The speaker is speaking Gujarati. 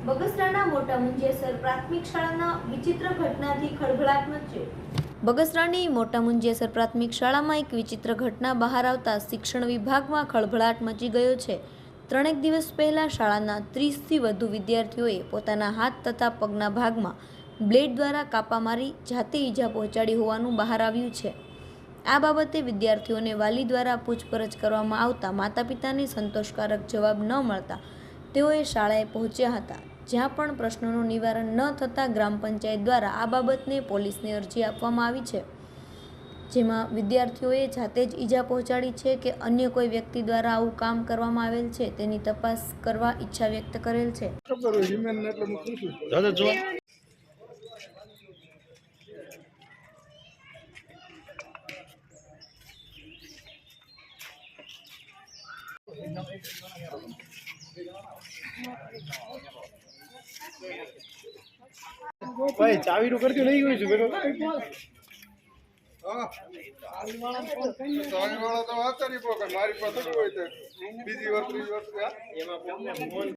બગસરાના મોટા મુંજેસર પ્રાથમિક શાળાના વિચિત્ર ઘટનાથી ખળભળાટ મચ્યો। બગસરાની મોટા મુંજેસર પ્રાથમિક શાળામાં એક વિચિત્ર ઘટના બહાર આવતા શિક્ષણ વિભાગમાં ખળભળાટ મચી ગયો છે। 3 દિવસ પહેલા શાળાના 30થી વધુ વિદ્યાર્થીઓએ પોતાના હાથ તથા પગના ભાગમાં બ્લેડ દ્વારા કાપા મારી જાતે ઈજા પહોંચાડી હોવાનું બહાર આવ્યું છે। આ બાબતે વિદ્યાર્થીઓને વાલી દ્વારા પૂછપરછ કરવામાં આવતા માતા પિતાને સંતોષકારક જવાબ ન મળતા તેઓએ શાળાએ પહોંચ્યા હતા, જ્યાં પણ પ્રશ્નોનું નિવારણ ન થતાં ગ્રામ પંચાયત દ્વારા આ બાબતને પોલીસને અરજી આપવામાં આવી છે, જેમાં વિદ્યાર્થીઓએ જાતે જ ઈજા પહોંચાડી છે કે અન્ય કોઈ વ્યક્તિ દ્વારા આવું કામ કરવામાં આવેલ છે તેની તપાસ કરવા ઈચ્છા વ્યક્ત કરેલ છે। भाई चावी रू करती नहीं हुई सुबह हां चावी वाला तो आता नहीं पोकर मारी पास कोई तो बीजी वर्ष एमा फोन